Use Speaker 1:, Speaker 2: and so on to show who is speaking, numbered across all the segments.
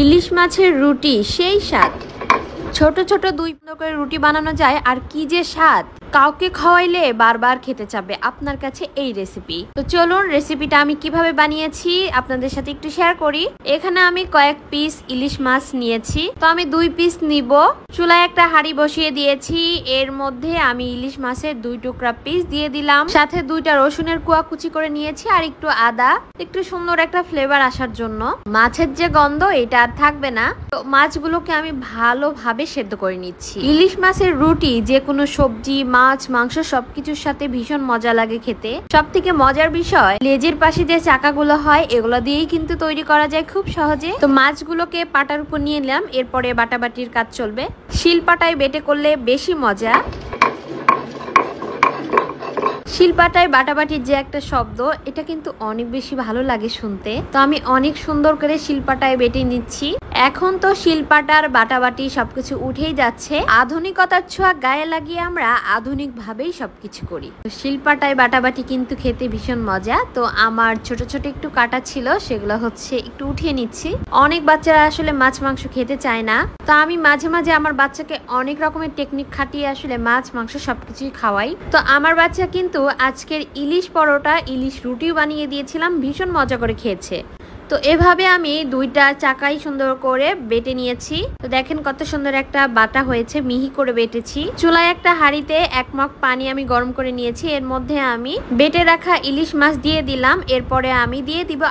Speaker 1: ইলিশ মাছের রুটি সেই স্বাদ। ছোট ছোট দুই করে রুটি বানানো যায় আর কি যে স্বাদ, কাউকে খাওয়াইলে বারবার খেতে চাবে আপনার কাছে এই রেসিপি। তো চলুন রেসিপিটা আমি কিভাবে বানিয়েছি আপনাদের সাথে একটু শেয়ার করি। এখানে আমি কয়েক পিস ইলিশ মাছ নিয়েছি, তো আমি 2 পিস নিব। চুলায় একটা হাঁড়ি বসিয়ে দিয়েছি, এর মধ্যে আমি ইলিশ মাছের 2 টুকরা পিস দিয়ে দিলাম, সাথে 2টা রসুনের কোয়া কুচি করে নিয়েছি আর একটু আদা, একটু সুন্দর একটা ফ্লেভার আসার জন্য। মাছের যে গন্ধ এটা আর থাকবে না। তো মাছগুলোকে আমি ভালোভাবে সেদ্ধ করে নিচ্ছি। ইলিশ মাছের রুটি যে কোনো সবজি, মাছ, মাংস সবকিছুর সাথে ভীষণ মজা লাগে খেতে। সব থেকে মজার বিষয়, লেজের পাশে যে চাকাগুলো হয় এগুলো দিয়েই কিন্তু তৈরি করা যায় খুব সহজে। তো মাছগুলোকে পাটার উপর নিয়ে নিলাম, এরপরে বাটাবাটির কাজ চলবে। শিলপাটায় বেটে করলে বেশি মজা। শিলপাটায় বাটাবাটির যে একটা শব্দ, এটা কিন্তু অনেক বেশি ভালো লাগে শুনতে। তো আমি অনেক সুন্দর করে শিলপাটায় বেটে নিচ্ছি। এখন তো শিলপাটার বাটাবাটি সবকিছু উঠেই যাচ্ছে। আধুনিকতার ছোঁয়া গায়ে লাগিয়ে আমরা আধুনিক ভাবেই সবকিছু করি। তো শিলপাটায় বাটাবাটি কিন্তু খেতে ভীষণ মজা। তো আমার ছোট ছোট একটু কাটা ছিল, সেগুলো হচ্ছে একটু উঠিয়ে নিচ্ছি। অনেক বাচ্চারা আসলে মাছ মাংস খেতে চায় না, তো আমি মাঝে মাঝে আমার বাচ্চাকে অনেক রকমের টেকনিক খাটিয়ে আসলে মাছ মাংস সবকিছুই খাওয়াই। তো আমার বাচ্চা কিন্তু আজকের ইলিশ পরোটা, ইলিশ রুটিও বানিয়ে দিয়েছিলাম, ভীষণ মজা করে খেয়েছে। তো এভাবে আমি 2টা চাকাই সুন্দর করে বেটে নিয়েছি। তো দেখেন কত সুন্দর একটা বাটা হয়েছে, মিহি করে বেটেছি। চুলায় একটা হাঁড়িতে 1 মগ পানি আমি গরম করে নিয়েছি, এর মধ্যে আমি বেটে রাখা ইলিশ মাছ দিয়ে দিলাম। এরপরে আমি দিয়ে দিব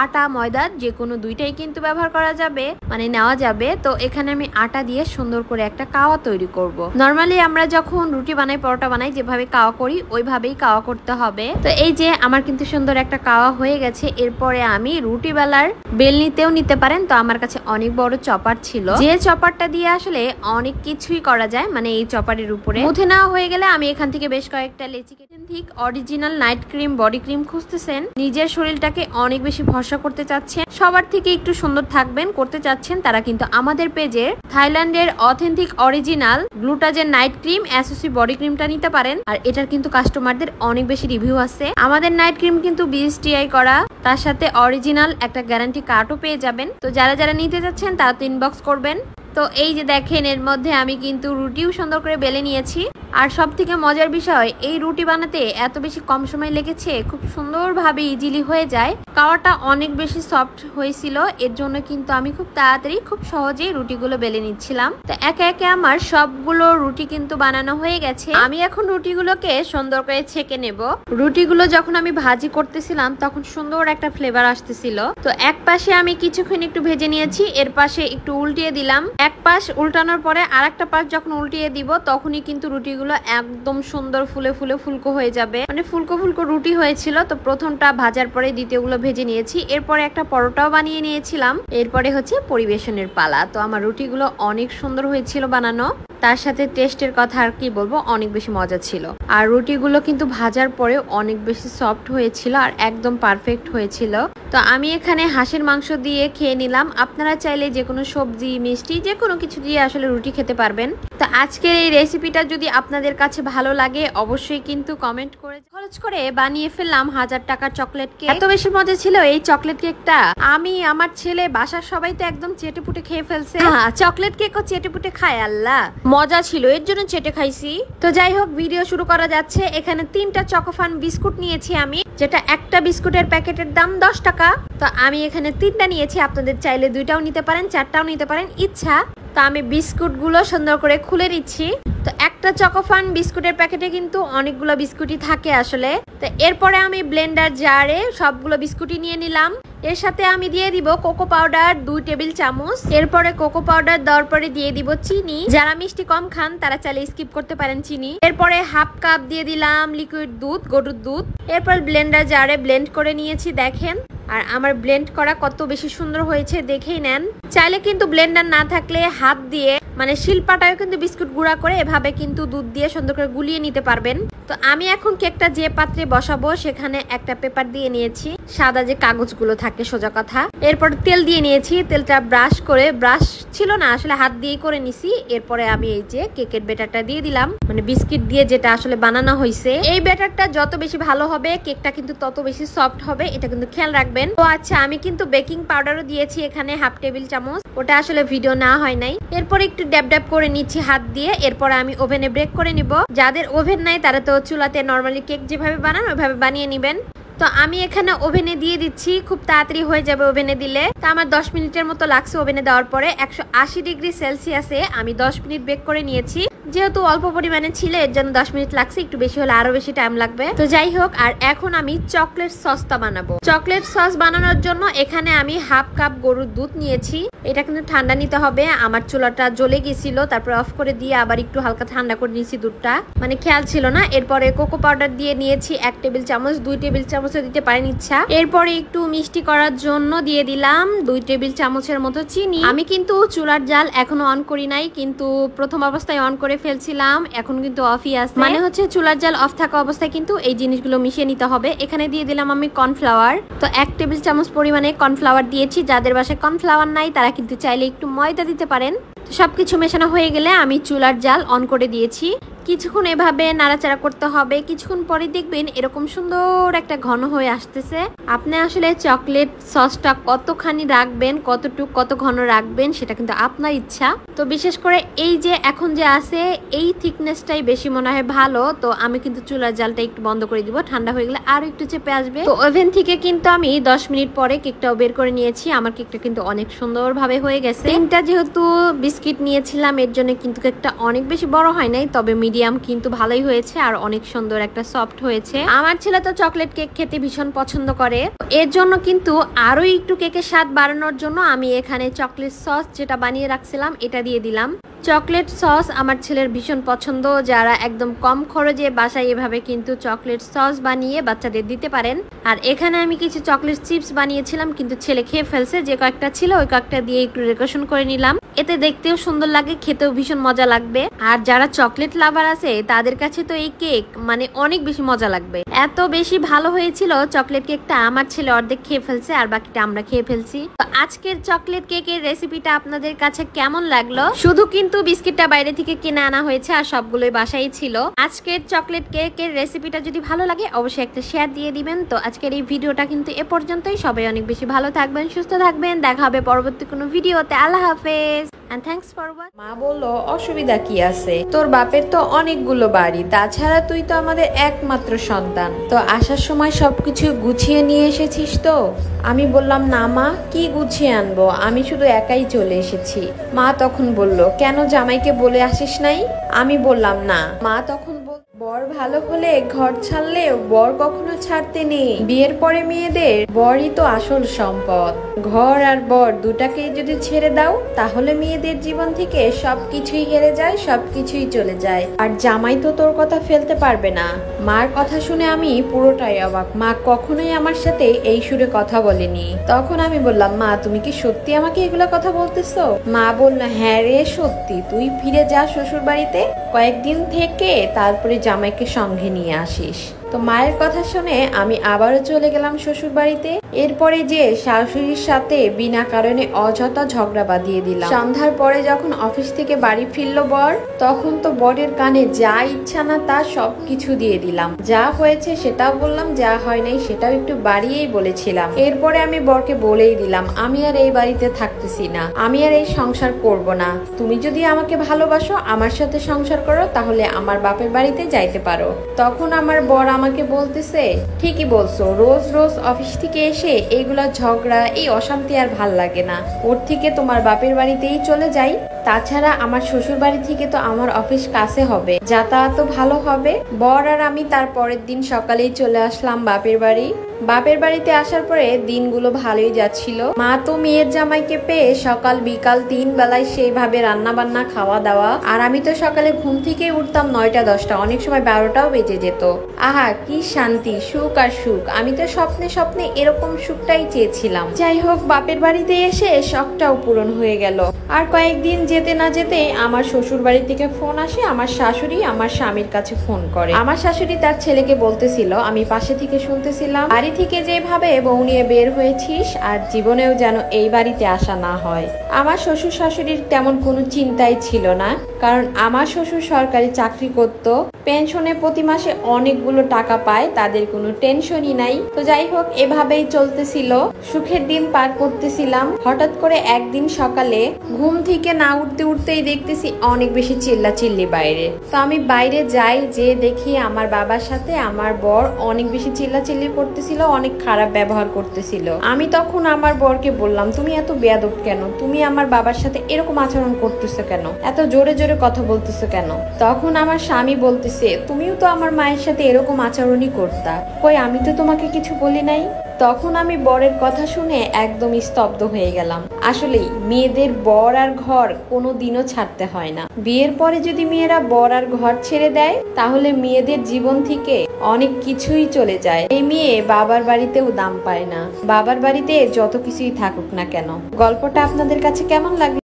Speaker 1: আটা ময়দা যে কোনো 2টাই কিন্তু ব্যবহার করা যাবে, মানে নেওয়া যাবে। তো এখানে আমি আটা দিয়ে সুন্দর করে একটা কাওয়া তৈরি করব। নর্মালি আমরা যখন রুটি বানাই, পরোটা বানাই, যেভাবে কাওয়া করি ওইভাবেই কাওয়া করতে হবে। তো এই যে আমার কিন্তু সুন্দর একটা কাওয়া হয়ে গেছে। এরপরে আমি রুটি বেলার বেলনিতেও নিতে পারেন। তো আমার কাছে অনেক বড় চপার ছিল, যে চপারটা দিয়ে আসলে অনেক কিছুই করা যায়, মানে এই চপারের উপরে মুথে নেওয়া হয়ে গেলে আমি এখান থেকে বেশ কয়েকটা লেচি কেটে ঠিক original night cream, body cream খুঁজতেছেন, নিজের শরীরটাকে অনেক বেশি ভরসা করতে চাচ্ছেন, সবার থেকে একটু সুন্দর থাকবেন করতে চাচ্ছেন, তারা কিন্তু আমাদের পেজে থাইল্যান্ডের authentic original Glutagen night cream, SOC body ক্রিমটা নিতে পারেন। আর এটার কিন্তু কাস্টমারদের অনেক বেশি রিভিউ আছে। আমাদের নাইট ক্রিম কিন্তু BSTI করা, তার সাথে অরিজিনাল একটা গ্যারান্টি কার্ডও পেয়ে যাবেন। তো যারা যারা নিতে চাচ্ছেন তারা তো ইনবক্স করবেন। তো এই যে দেখেন, এর মধ্যে আমি কিন্তু রুটিও সুন্দর করে বেলে নিয়েছি। আর সব থেকে মজার বিষয়, এই রুটি বানাতে এত বেশি কম সময় লেগেছে, খুব সুন্দরভাবে ইজিলি হয়ে যায়। কাওয়াটা অনেক বেশি সফট হয়েছিল, এর জন্য কিন্তু আমি খুব তাড়াতাড়ি খুব সহজেই রুটিগুলো বেলে নিচ্ছিলাম। তো একে একে আমার সবগুলো রুটি কিন্তু বানানো হয়ে গেছে। আমি এখন রুটিগুলোকে সুন্দর করে ছেঁকে নেব। রুটিগুলো যখন আমি ভাজি করতেছিলাম তখন সুন্দর একটা ফ্লেভার আসতেছিল। তো এক পাশে আমি কিছুক্ষণ একটু ভেজে নিয়েছি, এর পাশে একটু উল্টিয়ে দিলাম। এক পাশ উল্টানোর পরে আরেকটা পাশ যখন উল্টিয়ে দিব তখনই কিন্তু রুটিগুলো একদম সুন্দর ফুলে ফুলে ফুলকো হয়ে যাবে, মানে ফুলকো ফুলকো রুটি হয়েছিল। তো প্রথমটা ভাজার পরে দ্বিতীয়গুলো ভেজে নিয়েছি, এরপরে একটা পরোটাও বানিয়ে নিয়েছিলাম। এরপরে হচ্ছে পরিবেশনের পালা। তো আমার রুটিগুলো অনেক সুন্দর হয়েছিল বানানো, তার সাথে টেস্টের কথা আর কি বলবো, অনেক বেশি মজা ছিল। আর রুটিগুলো কিন্তু ভাজার পরে অনেক বেশি সফট হয়েছিল আর একদম পারফেক্ট হয়েছিল। তো আমি এখানে হাঁসের মাংস দিয়ে খেয়ে নিলাম। আপনারা চাইলে যে কোনো সবজি, মিষ্টি, যে কোনো কিছু দিয়ে আসলে রুটি খেতে পারবেন। তো আজকের এই রেসিপিটা যদি আপনাদের কাছে ভালো লাগে অবশ্যই কিন্তু কমেন্ট করে। খরচ করে বানিয়ে ফেললাম 1000 টাকার চকলেট কেক। এত বেশি মজা ছিল এই চকলেট কেকটা, আমি, আমার ছেলে, বাসার সবাই তো একদম চেটেপুটে খেয়ে ফেলছে। চকলেট কেকও চেটেপুটে খায়, আল্লাহ মজা ছিল, এর জন্য চেটে খাইছি। তো যাই হোক, ভিডিও শুরু করা যাচ্ছে। এখানে 3টা চকোফান বিস্কুট নিয়েছি আমি, যেটা একটা বিস্কুটের প্যাকেটের দাম 10 টাকা। তো আমি এখানে 3টা নিয়েছি, আপনাদের চাইলে 2টাও নিতে পারেন, 4টাও নিতে পারেন, ইচ্ছা। তো আমি বিস্কুটগুলো সুন্দর করে খুলে নিচ্ছি। তো একটা চকোফান বিস্কুটের প্যাকেটে কিন্তু অনেকগুলো বিস্কুটই থাকে আসলে। তো এরপরে আমি ব্লেন্ডার জারে সবগুলো বিস্কুটই নিয়ে নিলাম। এর সাথে আমি দিয়ে দিব কোকো পাউডার 2 টেবিল চামচ। এরপরে কোকো পাউডার দেওয়ার পরে দিয়ে দিব চিনি। যারা মিষ্টি কম খান তারা চাইলে স্কিপ করতে পারেন চিনি। এরপরে হাফ কাপ দিয়ে দিলাম লিকুইড দুধ, গরুর দুধ। এরপর ব্লেন্ডার জারে ব্লেন্ড করে নিয়েছি, দেখেন। আর আমার ব্লেন্ড করা কত বেশি সুন্দর হয়েছে দেখেই নেন। চাইলে কিন্তু ব্লেন্ডার না থাকলে হাত দিয়ে মানে শিলপাটায় কিন্তু বিস্কুট গুঁড়া করে এভাবে কিন্তু দুধ দিয়ে সুন্দর করে গুলিয়ে নিতে পারবেন। তো আমি এখন কেকটা যে পাত্রে বসাবো সেখানে একটা পেপার দিয়ে নিয়েছি, সাদা যে কাগজগুলো থাকে সোজা কথা। এরপর তেল দিয়ে নিয়েছি, তেলটা ব্রাশ করে, ব্রাশ ছিল না আসলে হাত দিয়ে করে নিছি। এরপরে আমি এই যে কেকের ব্যাটারটা দিয়ে দিলাম, মানে বিস্কিট দিয়ে যেটা আসলে বানানো হয়েছে। এই ব্যাটারটা যত বেশি ভালো হবে কেকটা কিন্তু তত বেশি সফট হবে, এটা কিন্তু খেয়াল রাখবেন। তো আচ্ছা, আমি কিন্তু বেকিং পাউডারও দিয়েছি এখানে হাফ টেবিল চামচ, ওটা আসলে ভিডিও না হয় নাই। এরপর একটু ড্যাব ড্যাব করে নিচ্ছি হাত দিয়ে। এরপর আমি ওভেনে বেক করে নিব। যাদের ওভেন নাই তারা তো চুলাতে নর্মালি কেক যেভাবে বানান ওইভাবে বানিয়ে নিবেন। তো আমি এখানে ওভেনে দিয়ে দিচ্ছি, খুব তাড়াতাড়ি হয়ে যাবে ওভেনে দিলে। তো আমার 10 মিনিটের মতো লাগছে ওভেনে দেওয়ার পরে। 180 ডিগ্রি সেলসিয়াসে আমি 10 মিনিট বেক করে নিয়েছি। যেহেতু অল্প পরিমাণে ছিল এর জন্য 10 মিনিট লাগছে, একটু বেশি হলে আরো বেশি টাইম লাগবে। তো যাই হোক, আর এখন আমি চকলেট সসটা বানাবো। চকলেট সস বানানোর জন্য এখানে আমি হাফ কাপ গরুর দুধ নিয়েছি। এটা কিন্তু ঠান্ডা নিতে হবে। আমার চুলাটা জ্বলে গেছিল, তারপর অফ করে দিয়ে আবার একটু হালকা ঠান্ডা করে নিয়েছি দুধটা, মানে খেয়াল ছিল না। এরপরে কোকো পাউডার দিয়ে নিয়েছি 1 টেবিল চামচ, 2 টেবিল চামচও দিতে পারেন ইচ্ছা। এরপরে একটু মিষ্টি করার জন্য দিয়ে দিলাম 2 টেবিল চামচের মতো চিনি। আমি কিন্তু চুলার জাল এখনো অন করি নাই, কিন্তু প্রথম অবস্থায় অন করে ফেলছিলাম, এখন কিন্তু অফই আছে। মানে হচ্ছে চুলার জাল অফ থাকা অবস্থায় কিন্তু এই জিনিসগুলো মিশিয়ে নিতে হবে। এখানে দিয়ে দিলাম আমি কর্নফ্লাওয়ার। তো 1 টেবিল চামচ পরিমাণে কর্নফ্লাওয়ার দিয়েছি। যাদের বাসায় কর্নফ্লাওয়ার নাই তারা কিন্তু চাইলে একটু ময়দা দিতে পারেন। সবকিছু মেশানো হয়ে গেলে আমি চুলার জাল অন করে দিয়েছি। কিছুক্ষণ এভাবে নাড়াচাড়া করতে হবে। কিছুক্ষণ পরে দেখবেন এরকম সুন্দর একটা ঘন হয়ে আসতেছে। আপনি আসলে চকলেট সসটা কতখানি রাখবেন, কত ঘন রাখবেন সেটা কিন্তু আপনার ইচ্ছা। তো বিশেষ করে এই যে এখন যে আছে এই থিকনেসটাই বেশি মনে হয় ভালো। তো আমি কিন্তু চুলার জালটা একটু বন্ধ করে দিব, ঠান্ডা হয়ে গেলে আরো একটু চেপে আসবে। তো ওভেন থেকে কিন্তু আমি 10 মিনিট পরে কেকটাও বের করে নিয়েছি। আমার কেকটা কিন্তু অনেক সুন্দর ভাবে হয়ে গেছে। তিনটা যেহেতু বিস্কিট নিয়েছিলাম এর জন্য কিন্তু কেকটা অনেক বেশি বড় হয় নাই, তবে মিডিয়াম কিন্তু ভালোই হয়েছে আর অনেক সুন্দর একটা সফট হয়েছে। আমার ছেলে তো চকলেট কেক খেতে ভীষণ পছন্দ করে, এর জন্য কিন্তু আরো একটু কেকের স্বাদ বাড়ানোর জন্য আমি এখানে চকলেট সস যেটা বানিয়ে রাখছিলাম এটা দিয়ে দিলাম। চকলেট সস আমার ছেলের ভীষণ পছন্দ। যারা একদম কম খরচে বাসায় এভাবে কিন্তু চকলেট সস বানিয়ে বাচ্চাদের দিতে পারেন। আর এখানে আমি কিছু চকলেট চিপস বানিয়েছিলাম, কিন্তু ছেলে খেয়ে ফেলছে। যে কয়েকটা ছিল ওই কয়েকটা দিয়ে একটু ডেকোরেশন করে নিলাম, এতে দেখতেও সুন্দর লাগে, খেতেও ভীষণ মজা লাগবে। আর যারা চকলেট লাভার আছে তাদের কাছে তো এই কেক মানে অনেক বেশি মজা লাগবে। এত বেশি ভালো হয়েছিল চকলেট কেকটা, আমার ছেলে অর্ধেক খেয়ে ফেলছে আর বাকিটা আমরা খেয়ে ফেলছি। তো আজকের চকলেট কেকের রেসিপিটা আপনাদের কাছে কেমন লাগলো? শুধু কিন্তু বিস্কিটটা বাইরে থেকে কিনে আনা হয়েছে আর সবগুলোই বাসায় ছিল। আজকের চকলেট কেকের রেসিপিটা যদি ভালো লাগে অবশ্যই একটা শেয়ার দিয়ে দিবেন। তো আজকের এই ভিডিওটা কিন্তু এ পর্যন্তই। সবাই অনেক বেশি ভালো থাকবেন, সুস্থ থাকবেন। দেখা হবে পরবর্তী কোনো ভিডিওতে। আল্লাহ হাফেজ। And thanks for watching.
Speaker 2: মা বললো অসুবিধা কি আছে, তোর বাপের তো অনেকগুলো বাড়ি, তাছাড়া তুই তো আমাদের একমাত্র সন্তান, তো আসার সময় সবকিছু গুছিয়ে নিয়ে এসেছিস তো? আমি বললাম না মা, কি গুছিয়ে আনবো, আমি শুধু একাই চলে এসেছি। মা তখন বলল কেন জামাইকে বলে আসিস নাই? আমি বললাম না। মা তখন বর ভালো হলে ঘর ছাড়লেও বর কখনো ছাড়তে নেই। বিয়ের পরে মেয়েদের বরই তো আসল সম্পদ। ঘর আর বর দুটাকেই যদি ছেড়ে দাও তাহলে মেয়েদের জীবন থেকে সবকিছুই হেরে যায়, সবকিছুই চলে যায়। আর জামাই তো তোর কথা ফেলতে পারবে না। মার কথা শুনে আমি পুরোটাই অবাক। মা কখনোই আমার সাথে এই সুরে কথা বলেনি। তখন আমি বললাম মা, তুমি কি সত্যি আমাকে এগুলো কথা বলতেছো? মা বলল হ্যাঁ রে সত্যি, তুই ফিরে যা শ্বশুর বাড়িতে, কয়েকদিন থেকে তারপরে জামাইকে সঙ্গে নিয়ে আসিস। তো মায়ের কথা শুনে আমি আবারও চলে গেলাম শ্বশুর বাড়িতে। এরপরে যে শাশুড়ির সাথে বিনা কারণে অযথা ঝগড়া বাঁধিয়ে দিলাম। সন্ধ্যার পরে যখন অফিস থেকে বাড়ি ফিরলো বর, তখন তো বরের কানে যা ইচ্ছা না তা সবকিছু দিয়ে দিলাম। যা হয়েছে সেটাও বললাম, যা হয় নাই সেটাও একটু বাড়িয়েই বলেছিলাম। এরপরে আমি বরকে বলেই দিলাম আমি আর এই বাড়িতে থাকতেছি না, আমি আর এই সংসার করব না। তুমি যদি আমাকে ভালোবাসো, আমার সাথে সংসার করো, তাহলে আমার বাপের বাড়িতে যাইতে পারো। তখন আমার বর আমাকে বলতেছে ঠিকই বলছো, রোজ রোজ অফিস থেকে এসে এইগুলা ঝগড়া, এই অশান্তি আর ভাল লাগে না। ওর থেকে তোমার বাপের বাড়িতেই চলে যাই। তাছাড়া আমার শ্বশুর বাড়ি থেকে তো আমার অফিস কাছে হবে, যাতায়াতও ভালো হবে। বর আর আমি তার পরের দিন সকালেই চলে আসলাম বাপের বাড়ি। বাপের বাড়িতে আসার পরে দিনগুলো ভালোই যাচ্ছিল। মা তো মেয়ের জামাইকে পেয়ে সকাল বিকাল 3 বেলায় সেইভাবে রান্না বান্না খাওয়া দাওয়া। আর আমি তো সকালে ঘুম থেকে উঠতাম 9টা 10টা, অনেক সময় 12টাও বেজে যেত। আহা কি শান্তি, সুখ আর সুখ। আমি তো স্বপ্নে স্বপ্নে এরকম সুখটাই চেয়েছিলাম। যাই হোক, বাপের বাড়িতে এসে শখটাও পূরণ হয়ে গেল। আর কয়েকদিন যেতে না যেতে আমার শ্বশুর বাড়ি থেকে ফোন আসে। আমার শাশুড়ি আমার স্বামীর কাছে ফোন করে। আমার শাশুড়ি তার ছেলেকে বলতেছিল, আমি পাশে থেকে শুনতেছিলাম, বাড়ি থেকে যেভাবে বউ নিয়ে বের হয়েছিস আর জীবনেও যেন এই বাড়িতে আসা না হয়। আমার শ্বশুর শাশুড়ির তেমন কোনো চিন্তাই ছিল না, কারণ আমার শ্বশুর সরকারি চাকরি করত, পেনশনে প্রতি মাসে অনেকগুলো টাকা পায়, তাদের কোনো টেনশনই নাই। তো যাই হোক, এভাবেই চলতেছিল, সুখের দিন পার করতেছিলাম। হঠাৎ করে একদিন সকালে ঘুম থেকে না উঠতে উঠতেই দেখতেছি অনেক বেশি চিল্লাচিল্লি বাইরে। তো আমি বাইরে যাই, যে দেখি আমার বাবার সাথে আমার বর অনেক বেশি চিল্লাচিল্লি করতেছিল, অনেক খারাপ ব্যবহার করতেছিল। আমি তখন আমার বরকে বললাম, তুমি এত বেয়াদব কেন? তুমি আমার বাবার সাথে এরকম আচরণ করতেছো কেন? এত জোরে জোরে কথা বলতেছো কেন? তখন আমার স্বামী বলতেছে, তুমিও তো আমার মায়ের সাথে এরকম আচরণই করতা, কই আমি তো তোমাকে কিছু বলি নাই। তখন আমি বরের কথা শুনে একদম স্তব্ধ হয়ে গেলাম। আসলেই মেয়েদের বর আর ঘর কোনো দিনও ছাড়তে হয় না। বিয়ের পরে যদি মেয়েরা বর আর ঘর ছেড়ে দেয়, তাহলে মেয়েদের জীবন থেকে অনেক কিছুই চলে যায়। এই মেয়ে বাবার বাড়িতেও দাম পায় না, বাবার বাড়িতে যত কিছুই থাকুক না কেন। গল্পটা আপনাদের কাছে কেমন লাগলো?